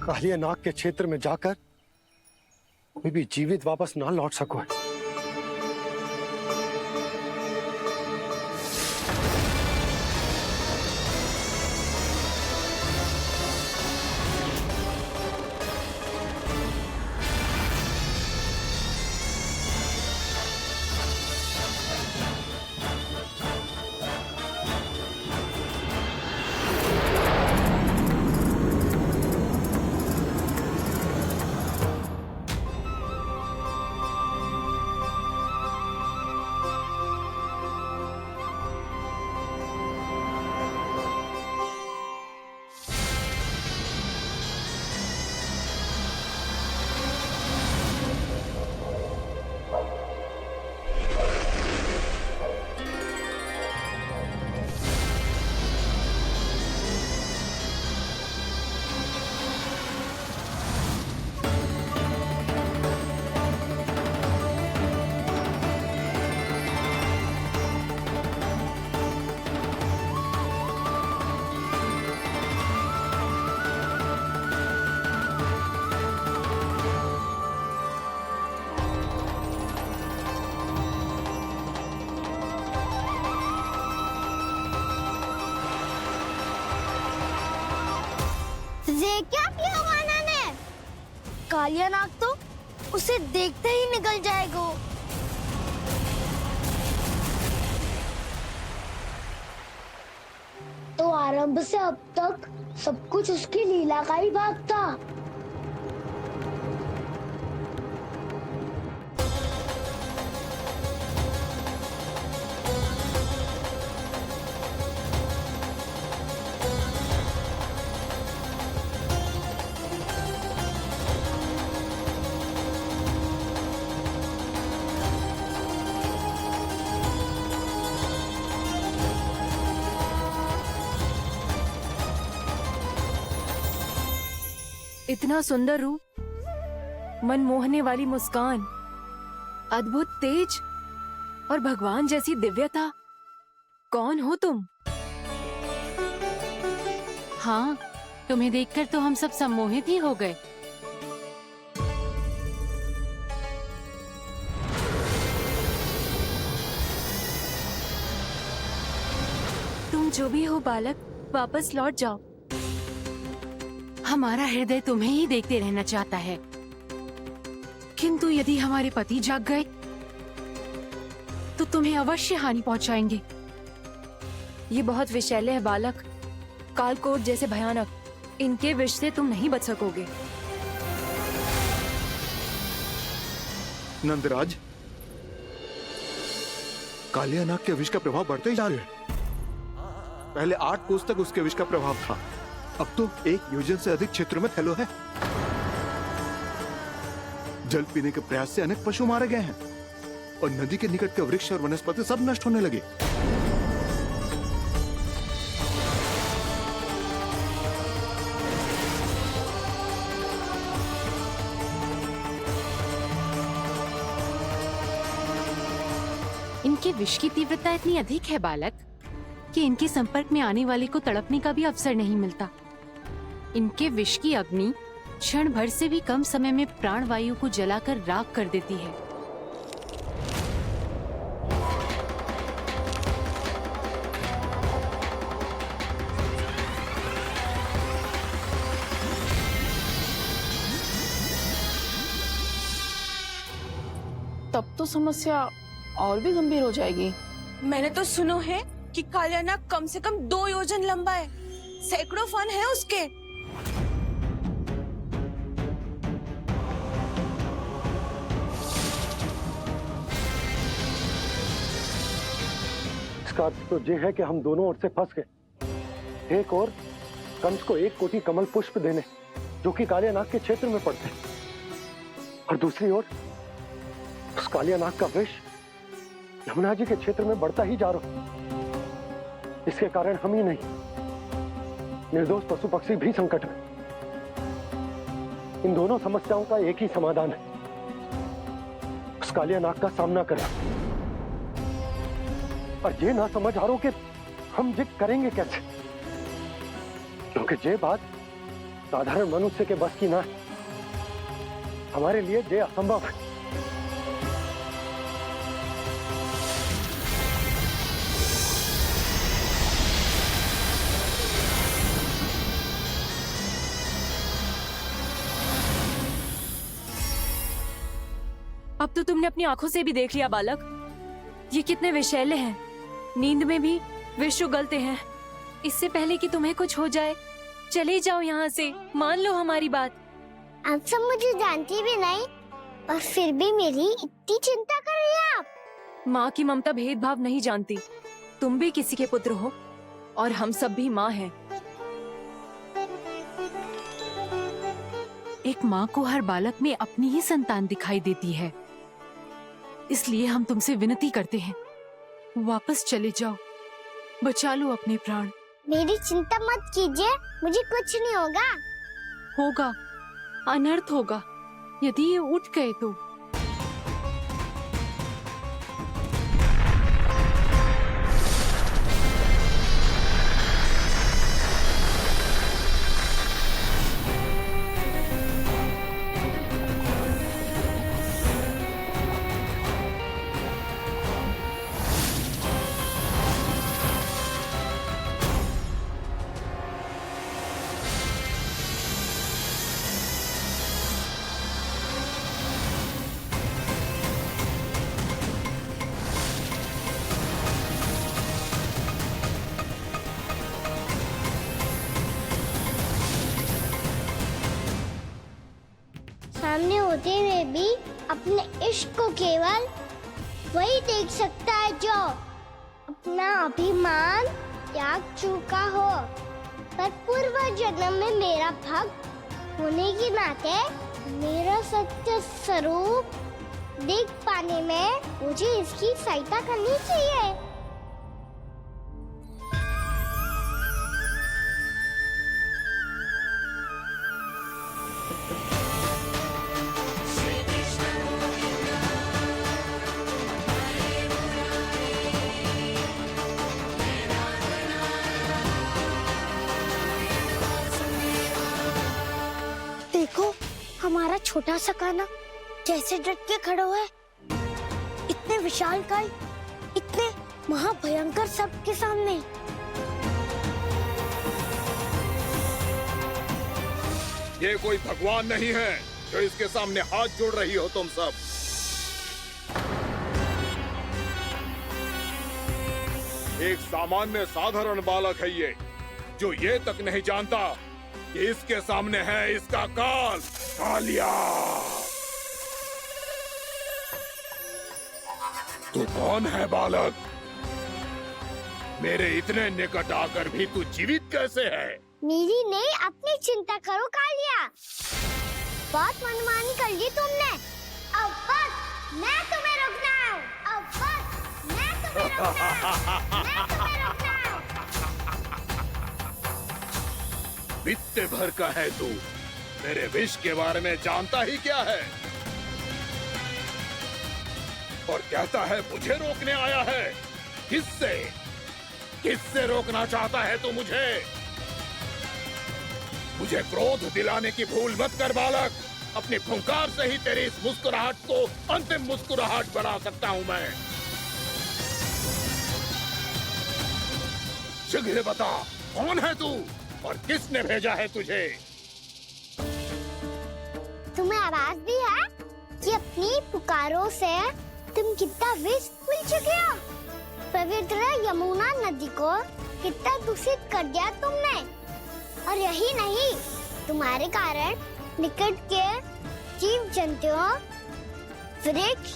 कालिया नाग के क्षेत्र में जाकर कोई भी जीवित वापस ना लौट सको है। ये क्या किया वाना ने? कालिया नाग तो उसे देखते ही निकल जाएगा। तो आरंभ से अब तक सब कुछ उसकी लीला का ही भाग था। इतना सुंदर रूप, मन मोहने वाली मुस्कान, अद्भुत तेज और भगवान जैसी दिव्यता। कौन हो तुम? हाँ, तुम्हें देखकर तो हम सब सम्मोहित ही हो गए। तुम जो भी हो बालक, वापस लौट जाओ। हमारा हृदय तुम्हें ही देखते रहना चाहता है, किंतु यदि हमारे पति जाग गए तो तुम्हें अवश्य हानि पहुंचाएंगे। ये बहुत विषैले है बालक, कालकोट जैसे भयानक। इनके विष से तुम नहीं बच सकोगे। नंदराज, कालिया नाग के विष का प्रभाव बढ़ते ही जा रहा है। पहले 8 कोस तक उसके विष का प्रभाव था, अब तो 1 योजन से अधिक क्षेत्र में फैलो है। जल पीने के प्रयास से अनेक पशु मारे गए हैं और नदी के निकट के वृक्ष और वनस्पति सब नष्ट होने लगे। इनके विष की तीव्रता इतनी अधिक है बालक कि इनके संपर्क में आने वाले को तड़पने का भी अवसर नहीं मिलता। इनके विष की अग्नि क्षण भर से भी कम समय में प्राण वायु को जलाकर राख कर देती है। तब तो समस्या और भी गंभीर हो जाएगी। मैंने तो सुनो है कि कालिया नाग कम से कम 2 योजन लंबा है, सैकड़ों फन है उसके। इसका अर्थ तो ये है कि हम दोनों ओर से फंस गए। एक और कंस को 1 कोटि कमल पुष्प देने, जो कि कालिया नाग के क्षेत्र में पड़ते, और दूसरी ओर उस कालिया नाग का विष यमुना जी के क्षेत्र में बढ़ता ही जा रहा। इसके कारण हम ही नहीं, निर्दोष पशु पक्षी भी संकट में। इन दोनों समस्याओं का एक ही समाधान है, उस कालिया नाग का सामना करना। और ये ना समझ आ रहा कि हम ये करेंगे कैसे, क्योंकि ये बात साधारण मनुष्य के बस की ना है। हमारे लिए ये असंभव है। अब तो तुमने अपनी आंखों से भी देख लिया बालक, ये कितने विषैले हैं। नींद में भी विष उगलते हैं। इससे पहले कि तुम्हें कुछ हो जाए, चले जाओ यहाँ से। मान लो हमारी बात। आप सब मुझे जानती भी नहीं और फिर भी मेरी इतनी चिंता कर रही हैं आप। माँ की ममता भेदभाव नहीं जानती। तुम भी किसी के पुत्र हो और हम सब भी माँ हैं। एक माँ को हर बालक में अपनी ही संतान दिखाई देती है। इसलिए हम तुमसे विनती करते हैं, वापस चले जाओ, बचा लो अपने प्राण। मेरी चिंता मत कीजिए, मुझे कुछ नहीं होगा। होगा, अनर्थ होगा यदि ये उठ गए तो। सामने होते हुए भी अपने इश्क को केवल वही देख सकता है जो अपना अभिमान त्याग चुका हो। पर पूर्व जन्म में मेरा भक्त होने के नाते मेरा सत्य स्वरूप देख पाने में मुझे इसकी सहायता करनी चाहिए। देखो हमारा छोटा सा कान्हा कैसे डट के खड़ा हुआ है। इतने विशालकाय, इतने महाभयंकर सबके सामने। ये कोई भगवान नहीं है जो इसके सामने हाथ जोड़ रही हो तुम सब। एक सामान्य साधारण बालक है ये, जो ये तक नहीं जानता कि इसके सामने है इसका काल, कालिया। तू कौन है बालक? मेरे इतने निकट आकर भी तू जीवित कैसे है? मेरी नहीं, अपनी चिंता करो कालिया। बहुत मनमानी कर ली तुमने। अब बस, मैं तुम्हें रोकना हूँ। अब बस, मैं तुम्हें रोकना हूँ। मैं तुम्हें रोकना हूँ। बित्ते भर का है तू, मेरे विष के बारे में जानता ही क्या है? और कहता है मुझे रोकने आया है। किससे? किससे रोकना चाहता है तू मुझे? मुझे क्रोध दिलाने की भूल मत कर बालक। अपनी फुंकार से ही तेरी इस मुस्कुराहट को अंतिम मुस्कुराहट बना सकता हूँ मैं। शीघ्र बता, कौन है तू और किसने भेजा है तुझे? तुम्हें आवाज भी है कि अपनी पुकारों से तुम कितना विष भूल चुके हो। पवित्र यमुना नदी को कितना दूषित कर दिया तुमने। और यही नहीं, तुम्हारे कारण निकट के जीव जंतुओं, वृक्ष,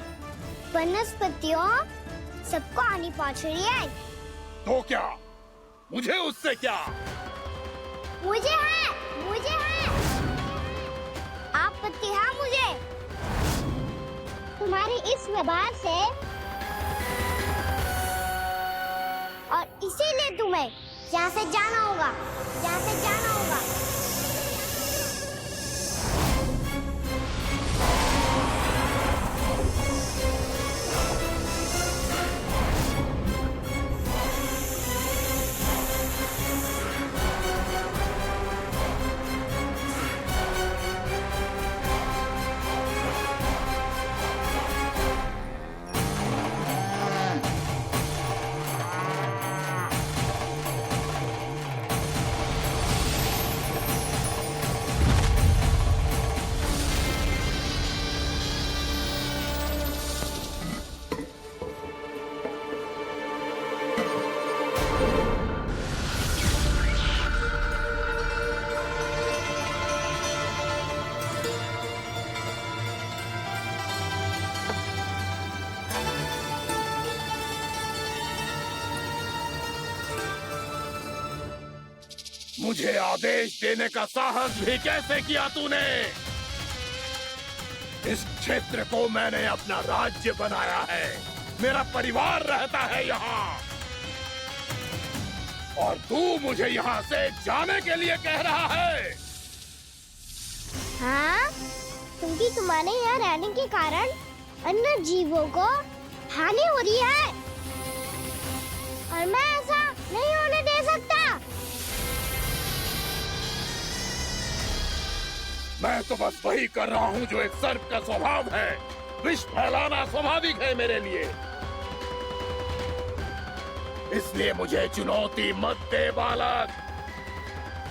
वनस्पतियों सबको हानि पहुंच रही है। तो क्या? मुझे उससे क्या? मुझे है, मुझे है। आपत्ति है मुझे तुम्हारी इस व्यवहार से, और इसीलिए तुम्हें यहाँ से जाना होगा, यहाँ से जाना होगा। मुझे आदेश देने का साहस भी कैसे किया तूने? इस क्षेत्र को मैंने अपना राज्य बनाया है, मेरा परिवार रहता है यहाँ, और तू मुझे यहाँ से जाने के लिए कह रहा है? हाँ, क्योंकि तुम्हारे यहाँ रहने के कारण अन्य जीवों को हानि हो रही है और मैं ऐसा नहीं होने दे सकता। मैं तो बस वही कर रहा हूँ जो एक सर्प का स्वभाव है। विष फैलाना स्वाभाविक है मेरे लिए, इसलिए मुझे चुनौती मत दे बालक।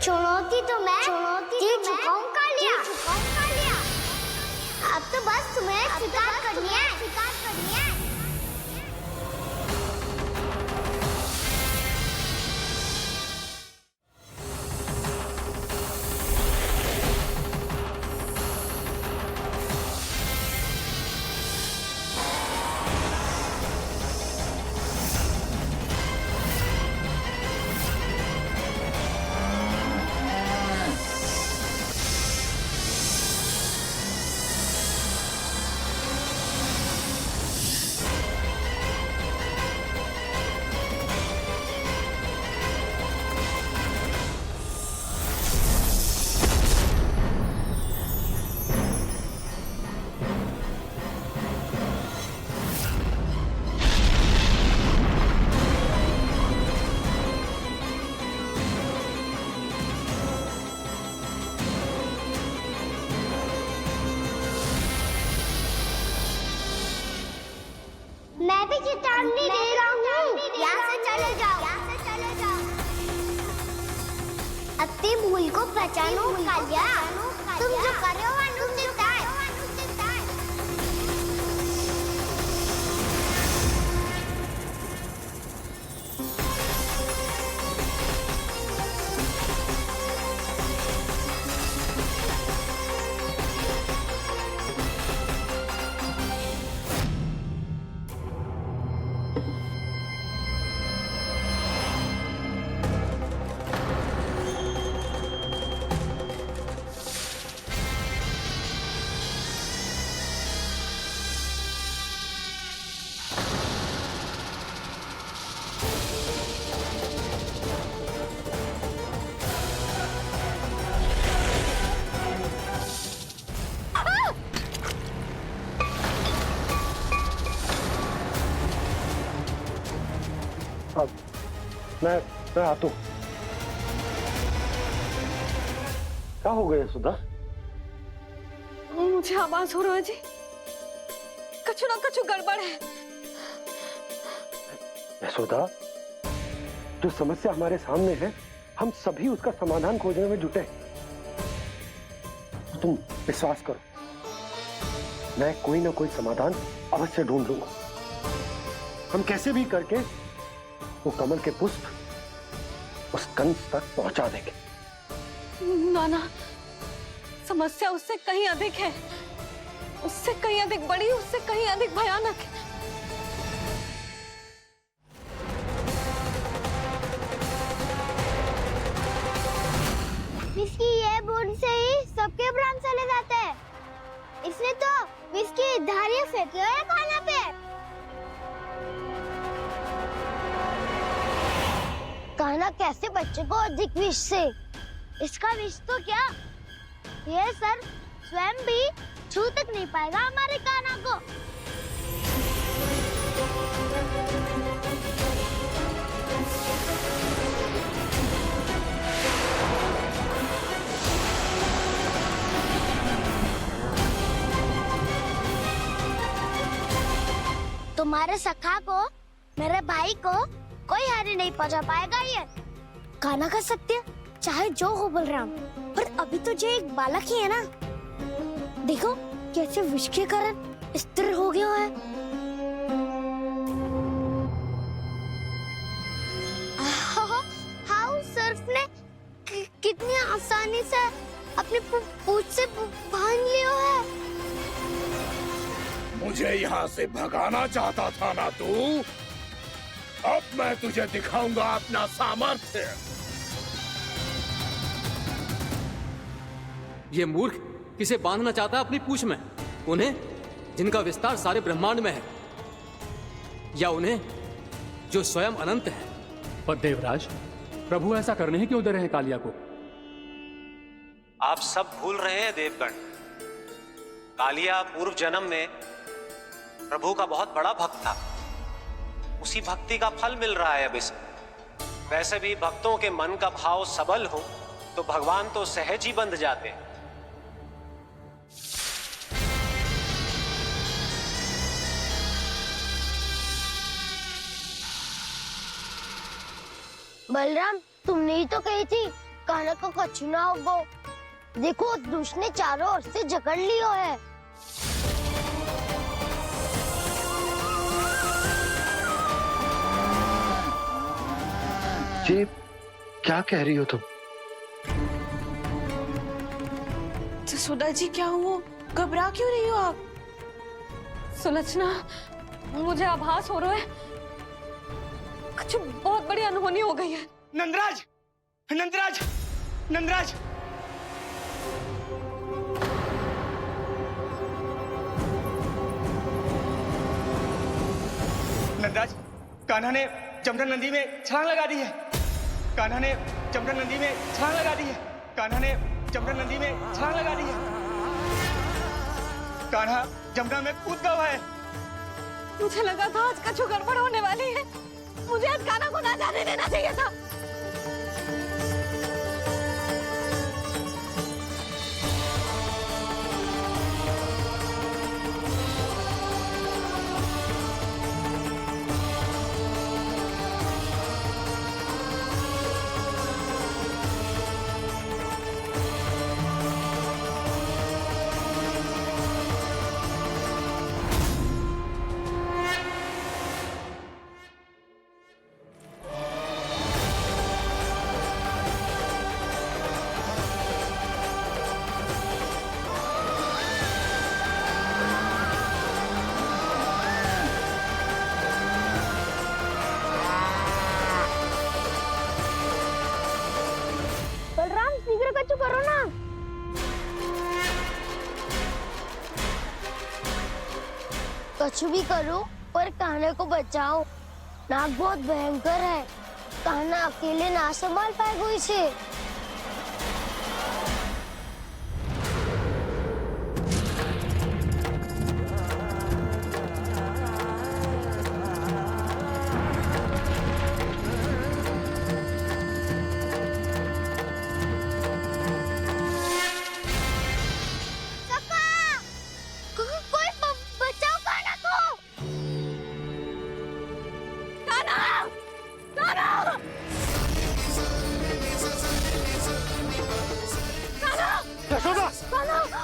चुनौती तो मैं दे चुका हूँ कालिया। अब तो बस तुम्हें शिकार करनी है। मैं भी चेतावनी दे रहा हूँ, यहाँ से चले जाओ। अपनी भूल को पहचानो कालिया, तुम जो कर रहे हो अनुचित है। अब मैं आता हूँ। क्या हो गया सुधा? मुझे आवाज हो रहा है जी, कछु ना कछु गड़बड़ है। यशोदा, जो समस्या हमारे सामने है, हम सभी उसका समाधान खोजने में जुटे। तुम विश्वास करो, मैं कोई ना कोई समाधान अवश्य ढूंढ लूंगा। हम कैसे भी करके वो कमल के पुष्प उस कंस तक पहुंचा देंगे। नाना, समस्या उससे कहीं अधिक है, उससे कहीं अधिक बड़ी, उससे कहीं अधिक भयानक है। विस्की ये बूंद से ही सबके प्राण चले जाते हैं। इसने तो विस्की धारियां फेंकी है खाना पे। कान्हा कैसे बच्चे को अधिक विष से? इसका विष तो क्या, ये सर स्वयं भी छू तक नहीं पाएगा हमारे कान्हा को। तुम्हारे सखा को, मेरे भाई को कोई हानि नहीं पहुंचा पाएगा। ये कान्हा का सत्य चाहे जो हो बलराम, पर अभी तो जो एक बालक ही है ना। देखो कैसे विष के कारण स्थिर हो गया है। हाउ सर्फ ने कितनी आसानी से अपनी पूंछ से बांध लिया है। मुझे यहाँ से भगाना चाहता था ना तू? अब मैं तुझे दिखाऊंगा अपना सामर्थ्य। ये मूर्ख किसे बांधना चाहता है अपनी पूंछ में? उन्हें जिनका विस्तार सारे ब्रह्मांड में है, या उन्हें जो स्वयं अनंत है? पर देवराज, प्रभु ऐसा करने ही क्यों दे रहे हैं कालिया को? आप सब भूल रहे हैं देवगण। कालिया पूर्व जन्म में प्रभु का बहुत बड़ा भक्त था। उसी भक्ति का फल मिल रहा है अब इसे। वैसे भी भक्तों के मन का भाव सबल हो तो भगवान तो सहज ही बंध जाते हैं। बलराम, तुमने ही तो कही थी कान्हा को कछु ना होगो। देखो उस दुष्ट ने चारों ओर से जकड़ लियो है। ये क्या कह रही हो तुम? जसोदा जी, क्या हुआ? घबरा क्यों रही हो आप? सुलक्षणा, मुझे आभास हो रहा है कुछ बहुत बड़ी अनहोनी हो गई है। नंदराज, नंदराज, नंदराज! नंदराज, कान्हा ने जमदग्नि नदी में छलांग लगा दी है। कान्हा ने जमदग्नि नदी में छलांग लगा दी है। कान्हा ने जमदग्नि नदी में छलांग लगा दी है। कान्हा जमुना में कूद गया है। मुझे लगा था आज कछु गड़बड़ होने वाली है। मुझे आज कान्हा को ना जाने देना चाहिए था। कछु करो ना। कछु भी करो पर कान्हा को बचाओ। नाग बहुत भयंकर है। कान्हा अकेले ना संभाल पाएगा इसे।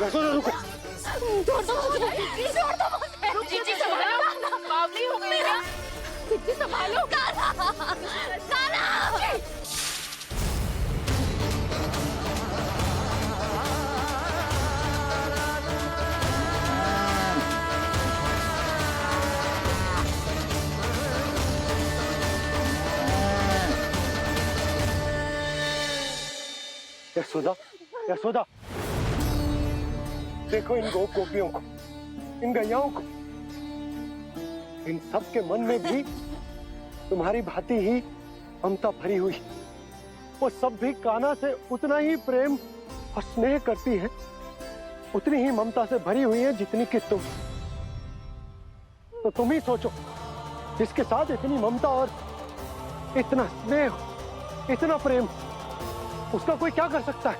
यशोदा रुको। छोड़ दो मुझे, प्लीज छोड़ दो मुझे। जीजी संभालो, बावली हो गई है। जीजी संभालो। कान्हा, कान्हा। यशोदा, यशोदा, देखो इन गोप गोपियों को, इन गैयाओं को। इन सब के मन में भी तुम्हारी भांति ही ममता भरी हुई। वो सब भी कान्हा से उतना ही प्रेम और स्नेह करती है, उतनी ही ममता से भरी हुई है जितनी कि तुम। तो तुम ही सोचो, जिसके साथ इतनी ममता और इतना स्नेह, इतना प्रेम, उसका कोई क्या कर सकता है?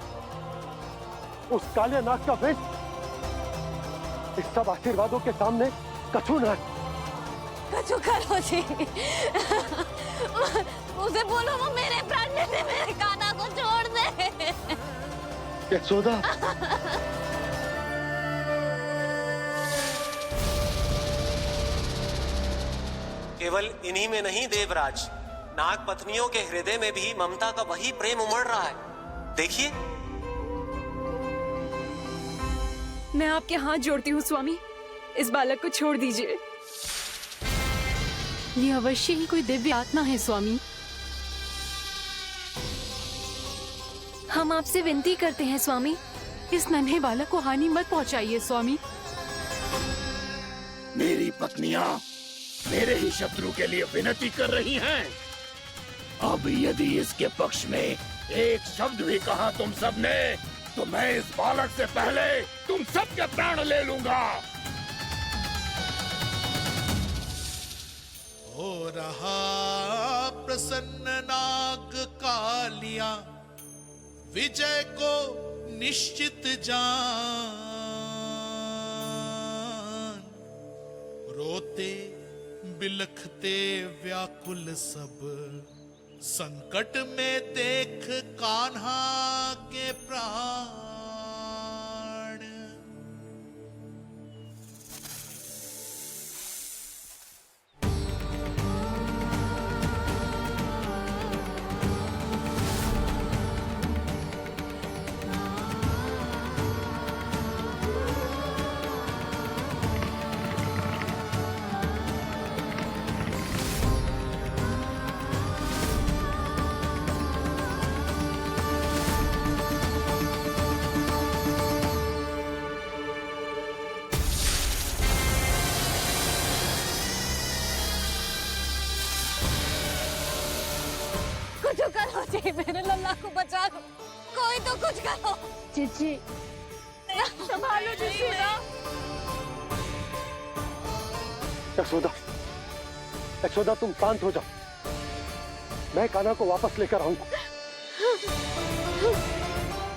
उस काले नाग का विष इस सब आशीर्वादों के सामने कछु न। कछु करो जी। उसे बोलो वो मेरे प्राण में से मेरे कान्हा को छोड़ दे। यशोदा, केवल इन्हीं में नहीं देवराज, नाग पत्नियों के हृदय में भी ममता का वही प्रेम उमड़ रहा है। देखिए। मैं आपके हाथ जोड़ती हूँ स्वामी, इस बालक को छोड़ दीजिए। ये अवश्य ही कोई दिव्य आत्मा है स्वामी। हम आपसे विनती करते हैं स्वामी, इस नन्हे बालक को हानि मत पहुंचाइए स्वामी। मेरी पत्नियां मेरे ही शत्रु के लिए विनती कर रही हैं। अब यदि इसके पक्ष में एक शब्द भी कहा तुम सबने, तो मैं इस बालक से पहले तुम सबके प्राण ले लूंगा। हो रहा प्रसन्न नाग कालिया, विजय को निश्चित जान। रोते बिलखते व्याकुल सब, संकट में देख कान्हा के प्राण। कुछ करो जी, मेरे लल्ला को बचा लो, कोई तो कुछ करो। जीजी संभालो जसोदा। यशोदा, यशोदा तुम शांत हो जाओ, मैं कान्हा को वापस लेकर आऊंगा।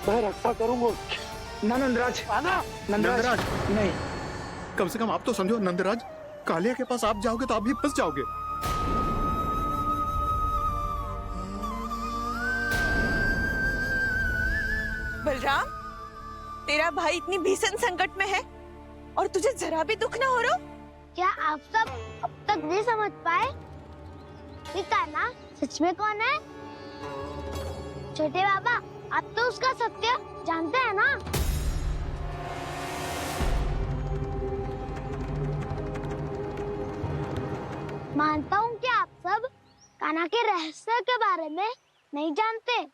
मैं रक्षा करूंगा उसकी। ना नंदराज, नंदराज नहीं। कम से कम आप तो समझो नंदराज, कालिया के पास आप जाओगे तो आप भी फंस जाओगे। बलराम, तेरा भाई इतनी भीषण संकट में है और तुझे जरा भी दुख ना हो रहा? क्या आप सब अब तक नहीं समझ पाए कि कान्हा सच में कौन है? छोटे बाबा, आप तो उसका सत्य जानते हैं ना? मानता हूँ कि आप सब कान्हा के रहस्य के बारे में नहीं जानते,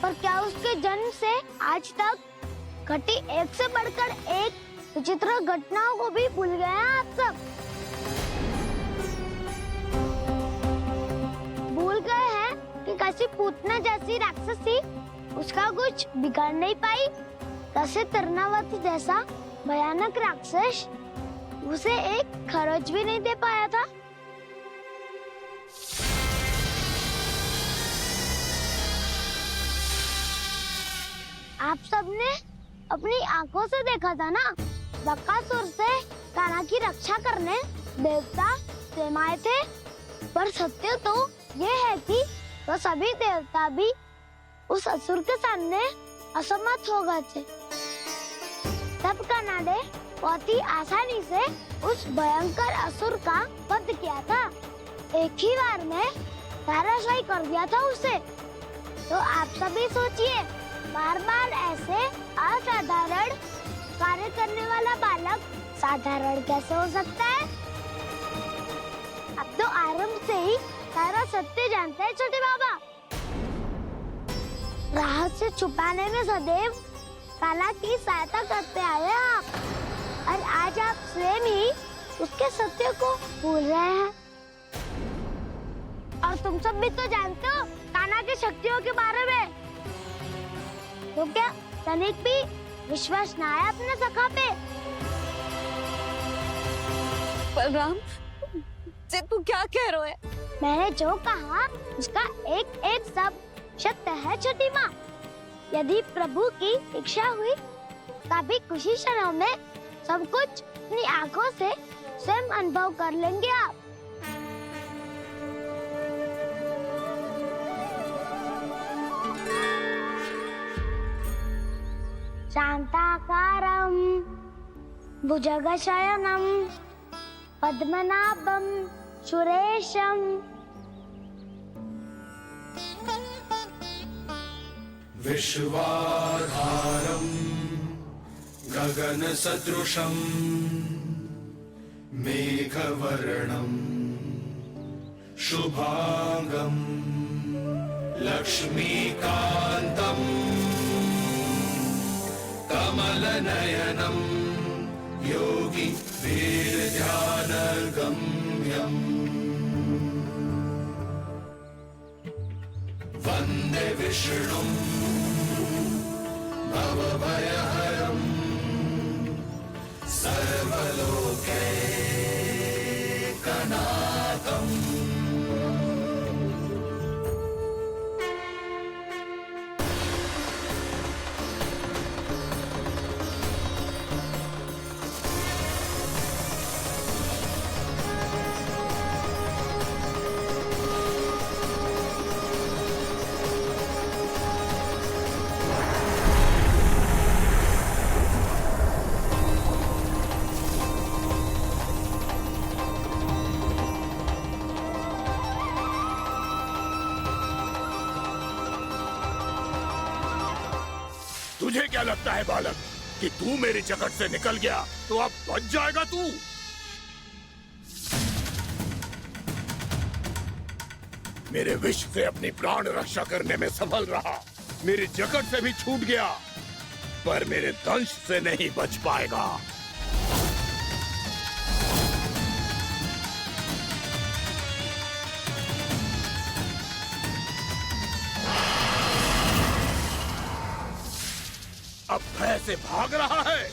पर क्या उसके जन्म से आज तक घटी एक से बढ़कर एक विचित्र घटनाओं को भी भूल गए हैं आप सब? भूल गए हैं कि कैसी पूतना जैसी राक्षसी उसका कुछ बिगाड़ नहीं पाई, कैसे तरनावती जैसा भयानक राक्षस उसे एक खरोच भी नहीं दे पाया था। आप सबने अपनी आंखों से देखा था ना, बकासुर से कान्हा की रक्षा करने देवता स्वयं आए थे, पर सत्य तो ये है कि वह सभी देवता भी उस असुर के सामने असमर्थ हो गए थे। तब कान्हा ने बहुत ही आसानी से उस भयंकर असुर का वध किया था, एक ही बार में धराशायी कर दिया था उसे। तो आप सभी सोचिए, बार बार ऐसे असाधारण कार्य करने वाला बालक साधारण कैसे हो सकता है? अब तो आरंभ से ही सारा सत्य जानते हैं छोटे बाबा। रहस्य छुपाने में सदैव कान्हा की सहायता करते आए हैं आप, और आज आप स्वयं ही उसके सत्य को भूल रहे हैं। और तुम सब भी तो जानते हो कान्हा की शक्तियों के बारे में, तो क्या तनिक भी विश्वास न आया अपने सखा पे? बलराम, जे तू क्या कह रहा है? मैंने जो कहा उसका एक एक शब्द सत्य है छोटी माँ। यदि प्रभु की इच्छा हुई तभी कुछ ही क्षणों में सब कुछ अपनी आंखों से स्वयं अनुभव कर लेंगे आप। शांताकारं भुजगशयनं पद्मनाभं सुरेशं विश्वाधारं गगनसदृशं मेघवर्णं शुभांगं लक्ष्मीकान्तं कमल नयनम योगी वीर ध्यान गम्यम वंदे विष्णु भवभयहरम सर्वलोकैकनाथम। तुझे क्या लगता है बालक कि तू मेरी जगत से निकल गया तो अब बच जाएगा तू? मेरे विष से अपनी प्राण रक्षा करने में सफल रहा, मेरी जगत से भी छूट गया, पर मेरे दंश से नहीं बच पाएगा। अब भय से भाग रहा है,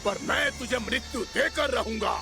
पर मैं तुझे मृत्यु देकर रहूंगा।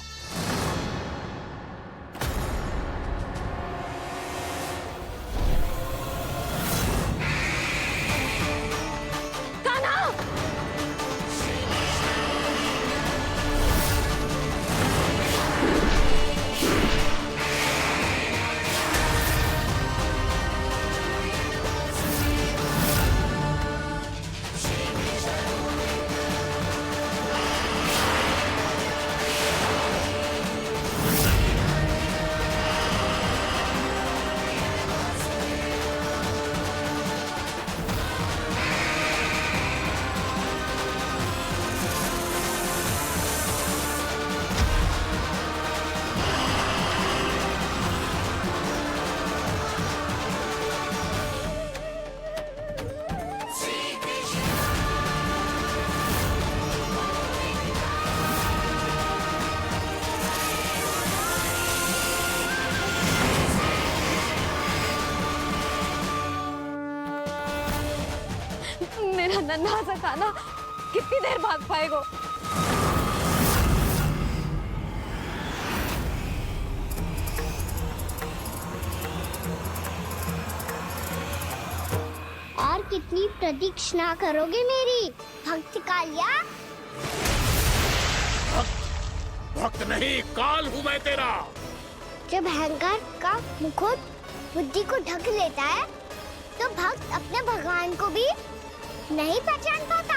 मेरा नन्हा सा कान्हा कितनी देर भाग पाएगा? और कितनी प्रतीक्षा करोगे मेरी भक्त कालिया? भक्त नहीं, काल हूँ मैं तेरा। जब अहंकार का मुकुट बुद्धि को ढक लेता है तो भक्त अपने भगवान को भी नहीं पहचान पाता।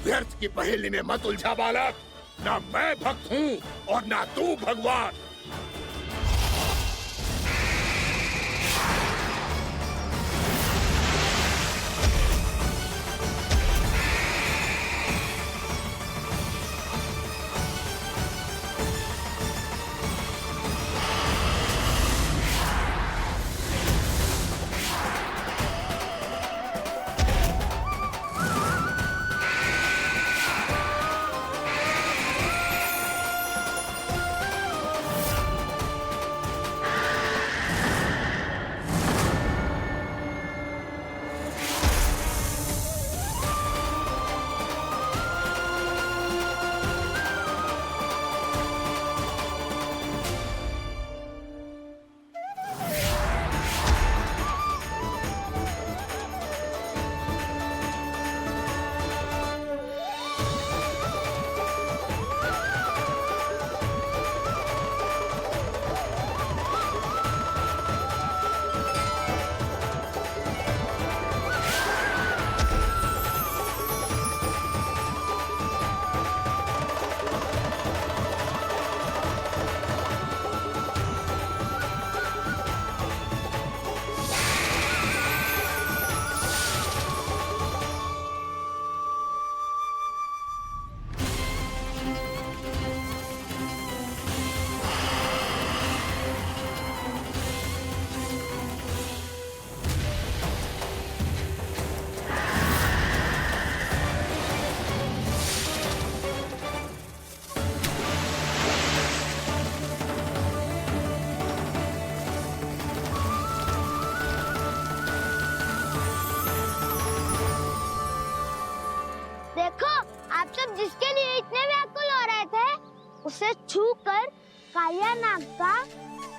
व्यर्थ की पहेली में मत उलझा बालक, ना मैं भक्त हूँ और ना तू भगवान। आप जिसके लिए इतने व्याकुल हो रहे थे, उसे छूकर कालिया नाग का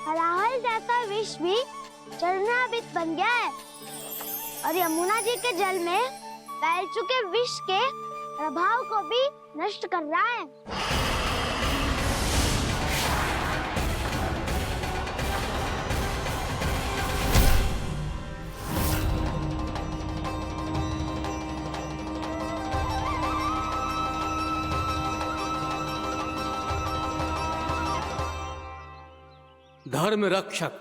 हलाहल जैसा विष भी चरणामृत बन गया है और यमुना जी के जल में फैल चुके विष के प्रभाव को भी नष्ट कर रहा है। धर्म रक्षक,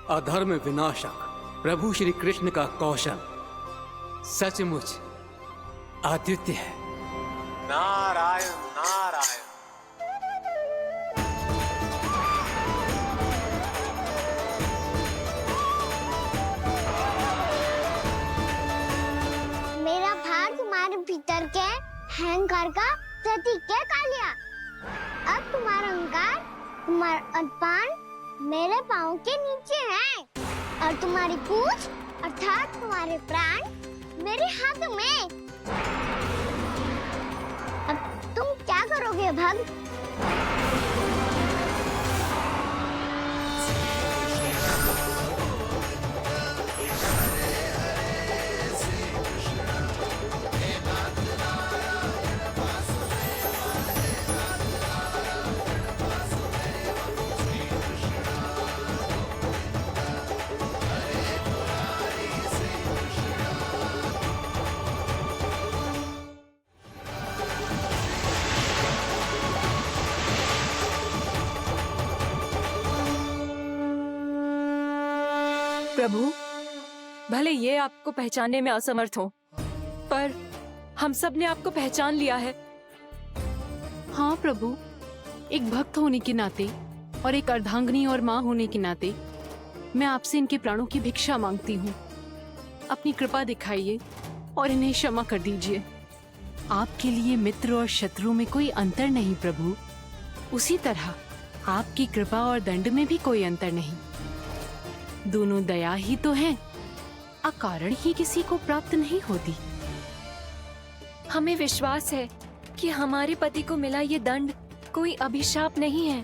अधर्म विनाशक प्रभु श्री कृष्ण का कौशल सचमुच अद्वितीय है। नारायण नारायण। मेरा भार तुम्हारे भीतर के अहंकार का प्रतीक है कालिया। अब तुम्हारा अहंकार, तुम्हारा अभिमान मेरे पाँव के नीचे है और तुम्हारी पूंछ अर्थात तुम्हारे प्राण मेरे हाथ में। अब तुम क्या करोगे भक्त? प्रभु, भले ये आपको पहचानने में असमर्थ हो, पर हम सब ने आपको पहचान लिया है। हाँ प्रभु, एक भक्त होने के नाते और एक अर्धांगिनी और माँ होने के नाते मैं आपसे इनके प्राणों की भिक्षा मांगती हूँ। अपनी कृपा दिखाइए और इन्हें क्षमा कर दीजिए। आपके लिए मित्र और शत्रु में कोई अंतर नहीं प्रभु। उसी तरह आपकी कृपा और दंड में भी कोई अंतर नहीं। दोनों दया ही तो है, अकारण ही किसी को प्राप्त नहीं होती। हमें विश्वास है कि हमारे पति को मिला ये दंड कोई अभिशाप नहीं है,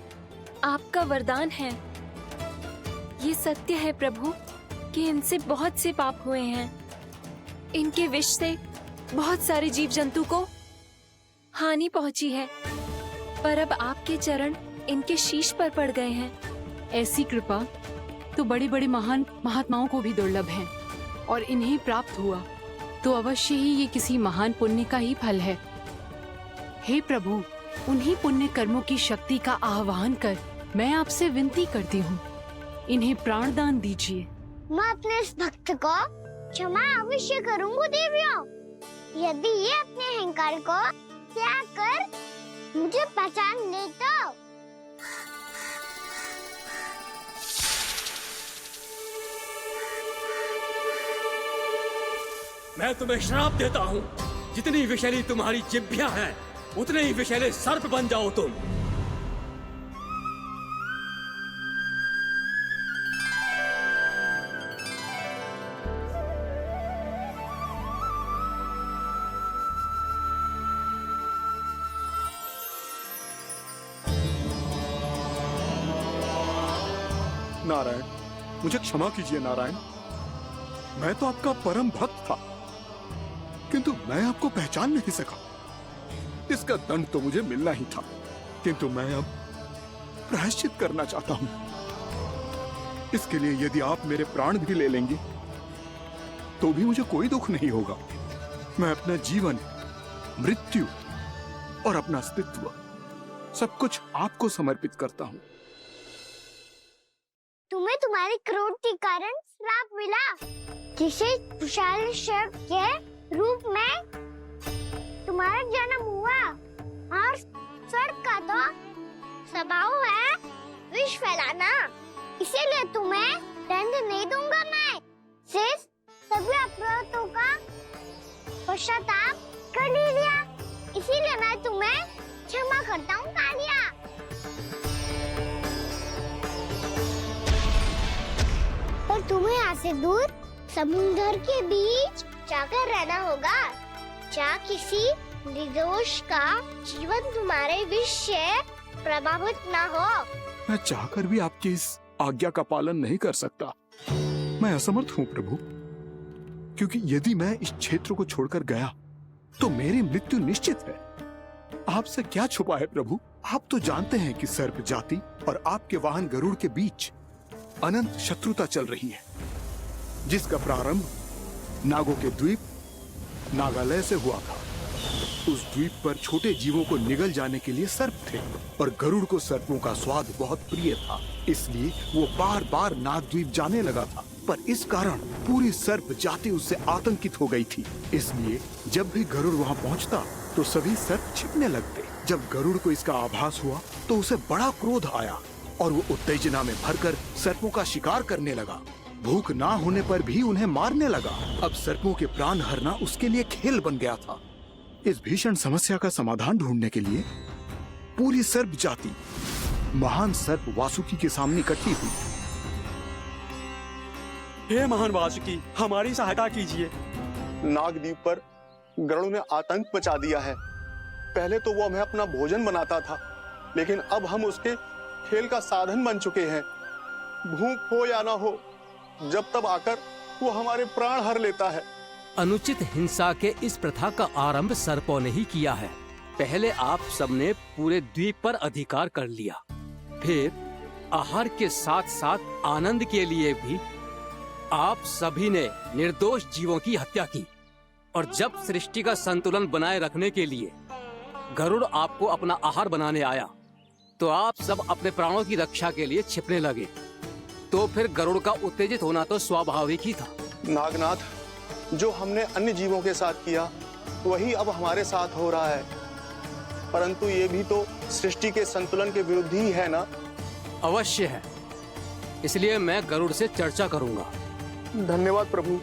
आपका वरदान है। ये सत्य है प्रभु कि इनसे बहुत से पाप हुए हैं। इनके विष से बहुत सारे जीव जंतु को हानि पहुंची है, पर अब आपके चरण इनके शीश पर पड़ गए हैं। ऐसी कृपा तो बड़े बड़े महान महात्माओं को भी दुर्लभ है, और इन्हें प्राप्त हुआ तो अवश्य ही ये किसी महान पुण्य का ही फल है। हे प्रभु, उन्हीं पुण्य कर्मों की शक्ति का आह्वान कर मैं आपसे विनती करती हूँ, इन्हें प्राणदान दीजिए। मैं अपने इस भक्त को क्षमा अवश्य करूंगी देवियों, यदि ये अपने अहंकार को त्याग कर मुझे पहचान ले तो। मैं तुम्हें श्राप देता हूँ, जितनी विषैली तुम्हारी जिह्वा है उतने ही विषैले सर्प बन जाओ तुम। नारायण, मुझे क्षमा कीजिए नारायण। मैं तो आपका परम भक्त था, किंतु मैं आपको पहचान नहीं सका। इसका दंड तो मुझे मिलना ही था, किंतु मैं अब प्रायश्चित करना चाहता हूं। इसके लिए यदि आप मेरे प्राण भी ले लेंगे तो भी मुझे कोई दुख नहीं होगा। मैं अपना जीवन, मृत्यु और अपना अस्तित्व सब कुछ आपको समर्पित करता हूं। तुम्हें तुम्हारे क्रोध के कारण श्राप मिला, जिसे विशाल सर्प के रूप में तुम्हारा जन्म हुआ, और सर्प का तो स्वभाव है विष फैलाना। इसीलिए तुम्हें दंड नहीं दूंगा मैं, सिर्फ सभी अपराधों का पश्चाताप कर लिया। इसीलिए मैं तुम्हें क्षमा करता हूँ कालिया। पर तुम्हें यहाँ से दूर समुद्र के बीच जाकर रहना होगा, जहाँ किसी निर्दोष का जीवन तुम्हारे विष से प्रभावित ना हो। मैं चाहकर भी आपकी इस आज्ञा का पालन नहीं कर सकता। मैं असमर्थ हूँ प्रभु, क्योंकि यदि मैं इस क्षेत्र को छोड़कर गया तो मेरी मृत्यु निश्चित है। आपसे क्या छुपा है प्रभु? आप तो जानते हैं कि सर्प जाति और आपके वाहन गरुड़ के बीच अनंत शत्रुता चल रही है, जिसका प्रारंभ नागों के द्वीप नागालय से हुआ था। उस द्वीप पर छोटे जीवों को निगल जाने के लिए सर्प थे और गरुड़ को सर्पों का स्वाद बहुत प्रिय था, इसलिए वो बार बार नागद्वीप जाने लगा था। पर इस कारण पूरी सर्प जाति उससे आतंकित हो गई थी, इसलिए जब भी गरुड़ वहाँ पहुँचता तो सभी सर्प छिपने लगते। जब गरुड़ को इसका आभास हुआ तो उसे बड़ा क्रोध आया और वो उत्तेजना में भरकर सर्पों का शिकार करने लगा। भूख ना होने पर भी उन्हें मारने लगा। अब सर्पों के प्राण हरना उसके लिए खेल बन गया था। इस भीषण समस्या का समाधान ढूंढने के लिए पूरी सर्प जाति महान सर्प वासुकी के सामने इकट्ठी हुई। हे महान वासुकी, हमारी सहायता कीजिए। नागद्वीप पर गरुड़ ने आतंक मचा दिया है। पहले तो वो हमें अपना भोजन बनाता था, लेकिन अब हम उसके खेल का साधन बन चुके हैं। भूख हो या ना हो, जब तब आकर वो हमारे प्राण हर लेता है। अनुचित हिंसा के इस प्रथा का आरंभ सर्पों ने ही किया है। पहले आप सबने पूरे द्वीप पर अधिकार कर लिया, फिर आहार के साथ साथ आनंद के लिए भी आप सभी ने निर्दोष जीवों की हत्या की। और जब सृष्टि का संतुलन बनाए रखने के लिए गरुड़ आपको अपना आहार बनाने आया, तो आप सब अपने प्राणों की रक्षा के लिए छिपने लगे। तो फिर गरुड़ का उत्तेजित होना तो स्वाभाविक ही था। नागनाथ, जो हमने अन्य जीवों के साथ किया वही अब हमारे साथ हो रहा है, परंतु ये भी तो सृष्टि के संतुलन के विरुद्ध ही है ना? अवश्य है, इसलिए मैं गरुड़ से चर्चा करूंगा। धन्यवाद प्रभु।